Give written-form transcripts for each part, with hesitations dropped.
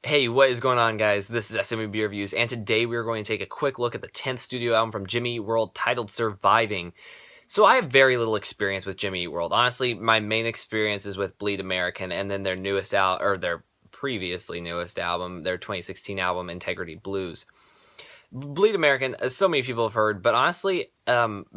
Hey, what is going on, guys? This is SMB Reviews, and today we are going to take a quick look at the 10th studio album from Jimmy Eat World titled Surviving. So I have very little experience with Jimmy Eat World. Honestly, my main experience is with Bleed American and then their newest or their previously newest album, their 2016 album Integrity Blues. Bleed American, as so many people have heard, but honestly,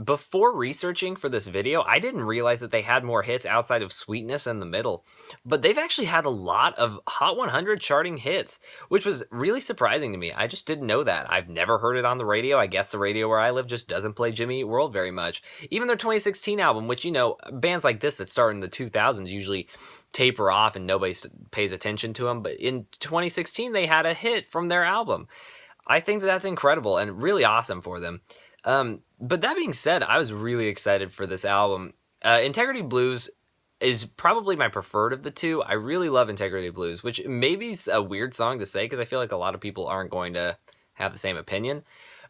before researching for this video, I didn't realize that they had more hits outside of Sweetness and The Middle. But they've actually had a lot of Hot 100 charting hits, which was really surprising to me. I just didn't know that. I've never heard it on the radio. I guess the radio where I live just doesn't play Jimmy Eat World very much. Even their 2016 album, which, you know, bands like this that start in the 2000s usually taper off and nobody pays attention to them. But in 2016, they had a hit from their album. I think that that's incredible and really awesome for them. But that being said, I was really excited for this album. Integrity Blues is probably my preferred of the two. I really love Integrity Blues, which maybe is a weird song to say because I feel like a lot of people aren't going to have the same opinion.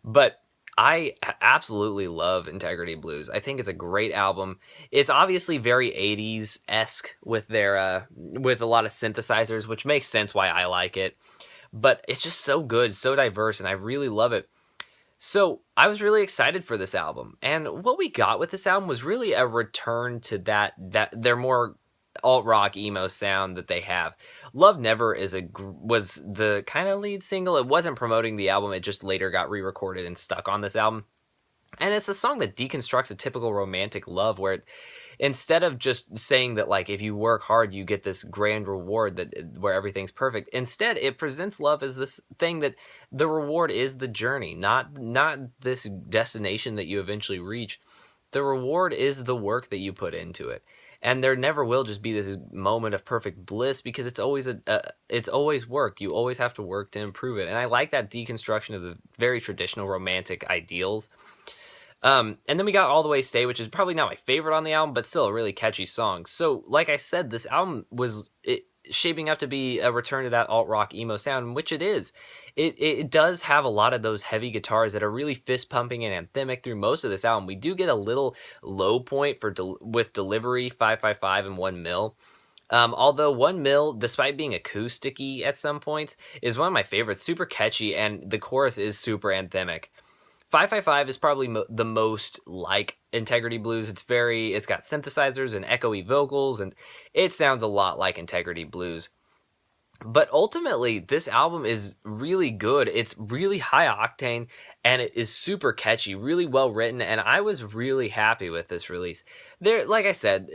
But I absolutely love Integrity Blues. I think it's a great album. It's obviously very 80s esque with their with a lot of synthesizers, which makes sense why I like it. But it's just so good, so diverse, and I really love it. So I was really excited for this album, and what we got with this album was really a return to that their more alt rock emo sound that they have. Love Never was the kind of lead single. It wasn't promoting the album. It just later got re-recorded and stuck on this album. And it's a song that deconstructs a typical romantic love where instead of just saying that like if you work hard you get this grand reward that where everything's perfect, instead it presents love as this thing that the reward is the journey, not this destination that you eventually reach. The reward is the work that you put into it. And there never will just be this moment of perfect bliss because it's always it's always work. You always have to work to improve it. And I like that deconstruction of the very traditional romantic ideals. And then we got All the Way Stay, which is probably not my favorite on the album, but still a really catchy song. So, like I said, this album was shaping up to be a return to that alt-rock emo sound, which it is. It does have a lot of those heavy guitars that are really fist-pumping and anthemic through most of this album. We do get a little low point with Delivery, 555, and 1 Mil. Although 1 Mil, despite being acousticy at some points, is one of my favorites. Super catchy, and the chorus is super anthemic. 555 is probably the most like Integrity Blues. It's got synthesizers and echoey vocals, and it sounds a lot like Integrity Blues. But ultimately, this album is really good. It's really high octane, and it is super catchy, really well written, and I was really happy with this release. Like I said,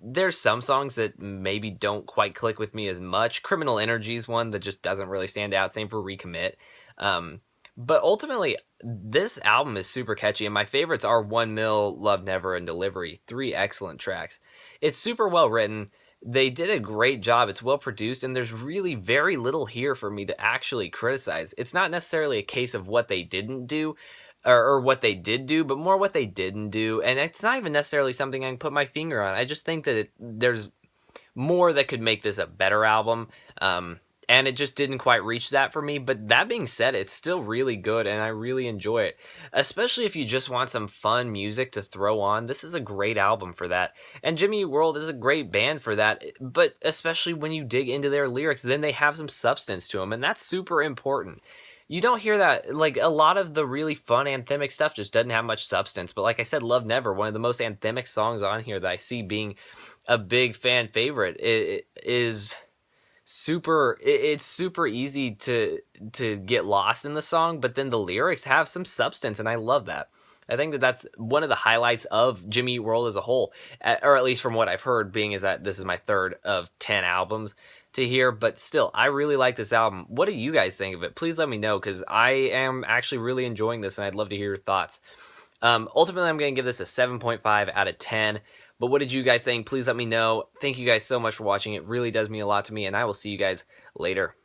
there's some songs that maybe don't quite click with me as much. Criminal Energy is one that just doesn't really stand out. Same for Recommit. But ultimately, this album is super catchy, and my favorites are 1 Mil, Love Never, and Delivery. 3 excellent tracks. It's super well written. They did a great job. It's well produced, and there's really very little here for me to actually criticize. It's not necessarily a case of what they didn't do, or what they did do, but more what they didn't do. And it's not even necessarily something I can put my finger on. I just think that there's more that could make this a better album. And it just didn't quite reach that for me. But that being said, it's still really good, and I really enjoy it. Especially if you just want some fun music to throw on, this is a great album for that. And Jimmy Eat World is a great band for that, but especially when you dig into their lyrics, then they have some substance to them, and that's super important. You don't hear that, like, a lot of the really fun anthemic stuff just doesn't have much substance. But like I said, Love Never, one of the most anthemic songs on here that I see being a big fan favorite, is super. It's super easy to get lost in the song, but then the lyrics have some substance, and I love that. I think that that's one of the highlights of Jimmy Eat World as a whole, or at least from what I've heard, being is that this is my third of 10 albums to hear, but still, I really like this album. What do you guys think of it? Please let me know, because I am actually really enjoying this, and I'd love to hear your thoughts. Ultimately, I'm going to give this a 7.5 out of 10. But what did you guys think? Please let me know. Thank you guys so much for watching. It really does mean a lot to me, and I will see you guys later.